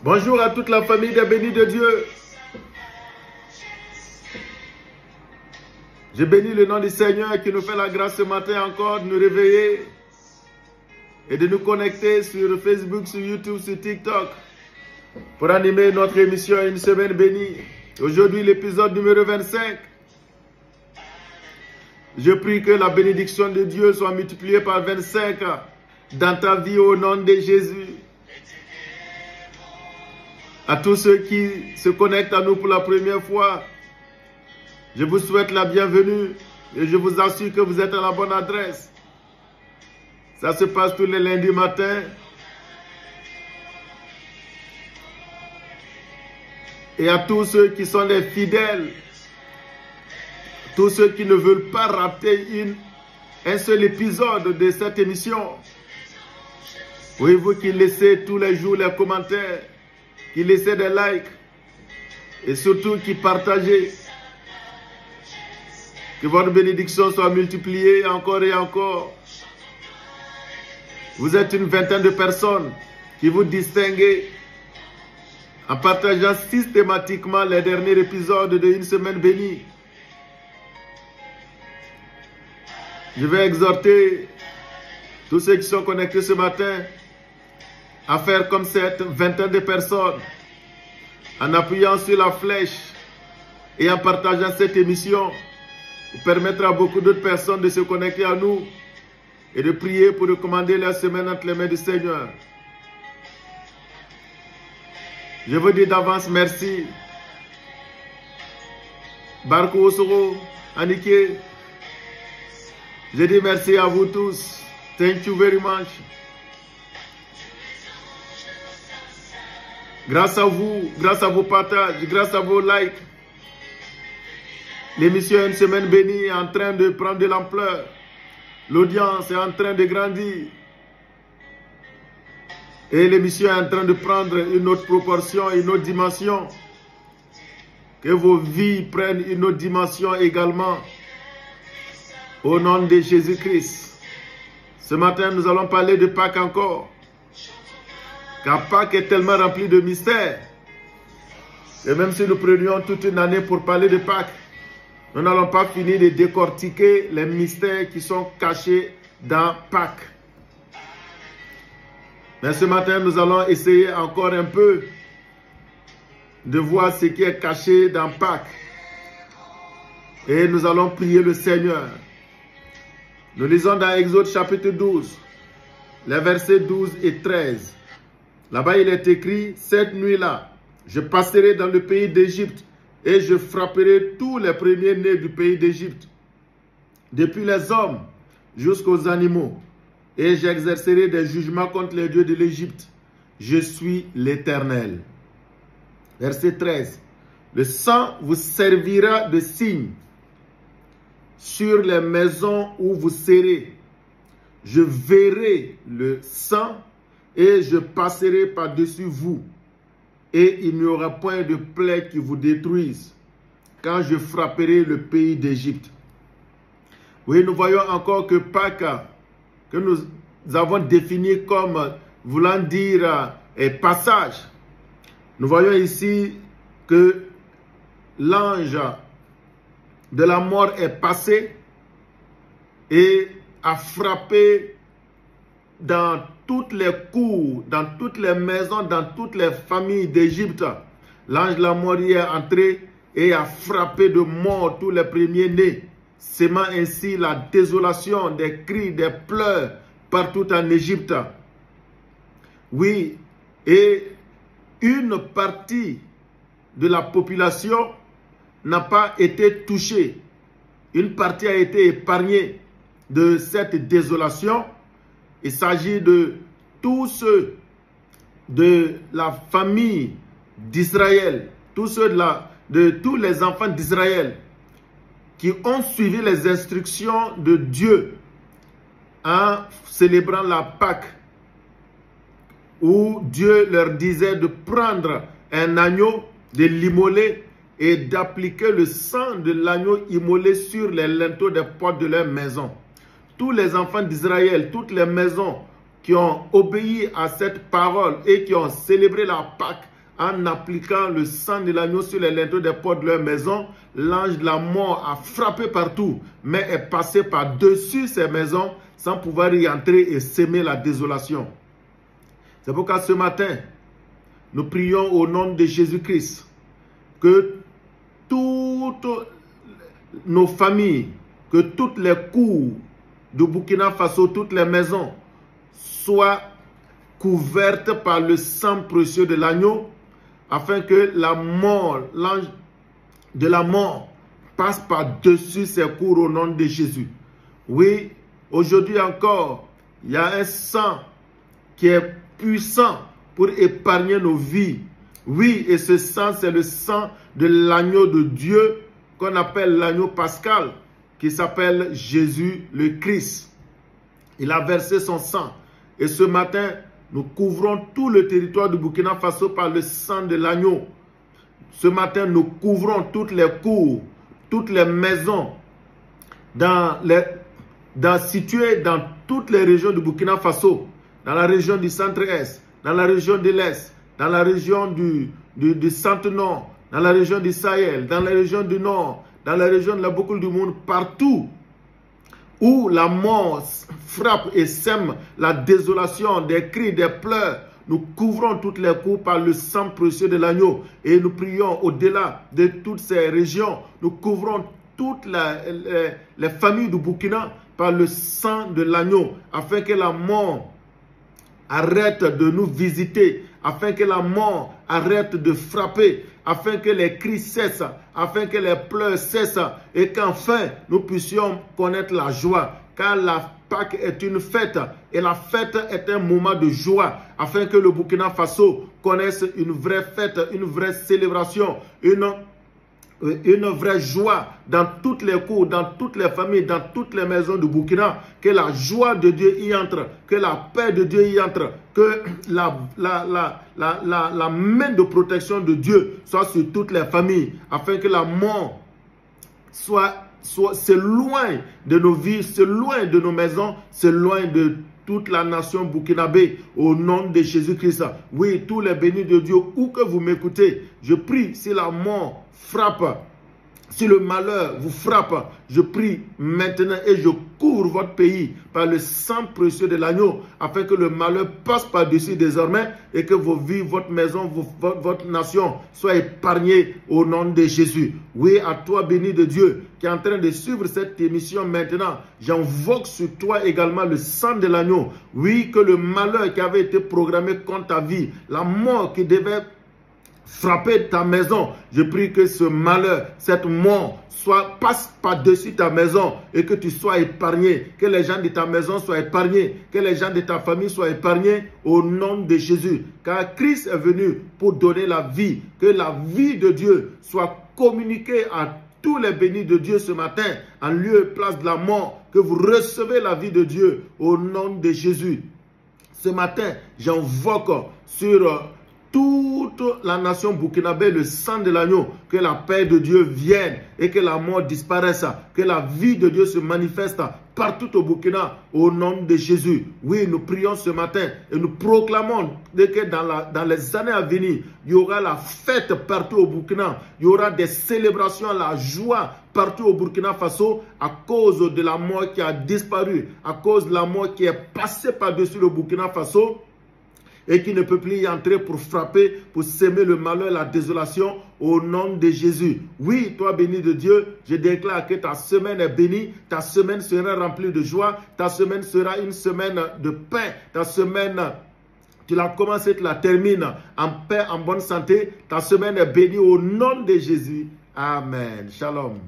Bonjour à toute la famille des bénis de Dieu. Je bénis le nom du Seigneur qui nous fait la grâce ce matin encore de nous réveiller et de nous connecter sur Facebook, sur YouTube, sur TikTok pour animer notre émission Une semaine bénie. Aujourd'hui, l'épisode numéro 25. Je prie que la bénédiction de Dieu soit multipliée par 25 dans ta vie au nom de Jésus. À tous ceux qui se connectent à nous pour la première fois, je vous souhaite la bienvenue et je vous assure que vous êtes à la bonne adresse. Ça se passe tous les lundis matins. Et à tous ceux qui sont des fidèles, tous ceux qui ne veulent pas rater un seul épisode de cette émission, oui, vous qui laissez tous les jours les commentaires, qui laissez des likes et surtout qui partagez. Que votre bénédiction soit multipliée encore et encore. Vous êtes une vingtaine de personnes qui vous distinguez en partageant systématiquement les derniers épisodes de Une semaine bénie. Je vais exhorter tous ceux qui sont connectés ce matin à faire comme cette vingtaine de personnes en appuyant sur la flèche et en partageant cette émission pour permettre à beaucoup d'autres personnes de se connecter à nous et de prier pour recommander la semaine entre les mains du Seigneur. Je vous dis d'avance merci. Barco Osoro, Anike, je dis merci à vous tous. Thank you very much. Grâce à vous, grâce à vos partages, grâce à vos likes, l'émission Une semaine bénie est en train de prendre de l'ampleur. L'audience est en train de grandir. Et l'émission est en train de prendre une autre proportion, une autre dimension. Que vos vies prennent une autre dimension également. Au nom de Jésus-Christ. Ce matin, nous allons parler de Pâques encore. Car Pâques est tellement rempli de mystères. Et même si nous prenions toute une année pour parler de Pâques, nous n'allons pas finir de décortiquer les mystères qui sont cachés dans Pâques. Mais ce matin, nous allons essayer encore un peu de voir ce qui est caché dans Pâques. Et nous allons prier le Seigneur. Nous lisons dans Exode chapitre 12, les versets 12 et 13. Là-bas, il est écrit, « Cette nuit-là, je passerai dans le pays d'Égypte et je frapperai tous les premiers-nés du pays d'Égypte, depuis les hommes jusqu'aux animaux, et j'exercerai des jugements contre les dieux de l'Égypte. Je suis l'Éternel. » Verset 13. « Le sang vous servira de signe sur les maisons où vous serez. Je verrai le sang et je passerai par-dessus vous. Et il n'y aura point de plaie qui vous détruise quand je frapperai le pays d'Égypte. » Oui, nous voyons encore que Pâques, que nous avons défini comme voulant dire passage. Nous voyons ici que l'ange de la mort est passé et a frappé dans toutes les cours, dans toutes les maisons, dans toutes les familles d'Égypte. L'ange de la mort y est entré et a frappé de mort tous les premiers-nés, sémant ainsi la désolation, des cris, des pleurs partout en Égypte. Oui, et une partie de la population n'a pas été touchée. Une partie a été épargnée de cette désolation. Il s'agit de tous ceux de la famille d'Israël, tous ceux de tous les enfants d'Israël qui ont suivi les instructions de Dieu en célébrant la Pâque, où Dieu leur disait de prendre un agneau, de l'immoler et d'appliquer le sang de l'agneau immolé sur les linteaux des portes de leur maison. Tous les enfants d'Israël, toutes les maisons qui ont obéi à cette parole et qui ont célébré la Pâque en appliquant le sang de l'agneau sur les linteaux des portes de leur maison, l'ange de la mort a frappé partout, mais est passé par-dessus ces maisons sans pouvoir y entrer et s'aimer la désolation. C'est pourquoi ce matin, nous prions au nom de Jésus-Christ que toutes nos familles, que toutes les cours de Burkina Faso, toutes les maisons soient couvertes par le sang précieux de l'agneau, afin que la mort, l'ange de la mort, passe par-dessus ces cours au nom de Jésus. Oui, aujourd'hui encore, il y a un sang qui est puissant pour épargner nos vies. Oui, et ce sang, c'est le sang de l'agneau de Dieu qu'on appelle l'agneau pascal, qui s'appelle Jésus le Christ. Il a versé son sang. Et ce matin, nous couvrons tout le territoire du Burkina Faso par le sang de l'agneau. Ce matin, nous couvrons toutes les cours, toutes les maisons situées dans toutes les régions du Burkina Faso, dans la région du centre-est, dans la région de l'est, dans la région du centre-nord, dans la région du Sahel, dans la région du nord, dans la région de la boucle du monde, partout où la mort frappe et sème la désolation, des cris, des pleurs, nous couvrons toutes les coups par le sang précieux de l'agneau. Et nous prions au-delà de toutes ces régions, nous couvrons toutes les familles du Burkina par le sang de l'agneau, afin que la mort arrête de nous visiter, afin que la mort arrête de frapper, afin que les cris cessent, afin que les pleurs cessent, et qu'enfin nous puissions connaître la joie. Car la Pâques est une fête, et la fête est un moment de joie, afin que le Burkina Faso connaisse une vraie fête, une vraie célébration, une vraie joie dans toutes les cours, dans toutes les familles, dans toutes les maisons du Burkina. Que la joie de Dieu y entre, que la paix de Dieu y entre, que la main de protection de Dieu soit sur toutes les familles, afin que la mort c'est loin de nos vies, c'est loin de nos maisons, c'est loin de toute la nation burkinabé, au nom de Jésus-Christ. Oui, tous les bénis de Dieu, où que vous m'écoutez, je prie, si la mort frappe, si le malheur vous frappe, je prie maintenant et je couvre votre pays par le sang précieux de l'agneau, afin que le malheur passe par-dessus désormais et que vos vies, votre maison, votre nation soient épargnées au nom de Jésus. Oui, à toi béni de Dieu qui est en train de suivre cette émission maintenant, j'invoque sur toi également le sang de l'agneau. Oui, que le malheur qui avait été programmé contre ta vie, la mort qui devait frapper ta maison, je prie que ce malheur, cette mort passe par-dessus ta maison et que tu sois épargné, que les gens de ta maison soient épargnés, que les gens de ta famille soient épargnés au nom de Jésus. Car Christ est venu pour donner la vie, que la vie de Dieu soit communiquée à tous les bénis de Dieu ce matin, en lieu et place de la mort, que vous recevez la vie de Dieu au nom de Jésus. Ce matin, j'invoque sur toute la nation burkinabé le sang de l'agneau, que la paix de Dieu vienne et que la mort disparaisse, que la vie de Dieu se manifeste partout au Burkina au nom de Jésus. Oui, nous prions ce matin et nous proclamons que dans les années à venir, il y aura la fête partout au Burkina, il y aura des célébrations, la joie partout au Burkina Faso à cause de la mort qui a disparu, à cause de la mort qui est passée par-dessus le Burkina Faso et qui ne peut plus y entrer pour frapper, pour s'aimer le malheur, la désolation, au nom de Jésus. Oui, toi béni de Dieu, je déclare que ta semaine est bénie, ta semaine sera remplie de joie, ta semaine sera une semaine de paix, ta semaine, tu la commences et tu la termines en paix, en bonne santé, ta semaine est bénie au nom de Jésus. Amen. Shalom.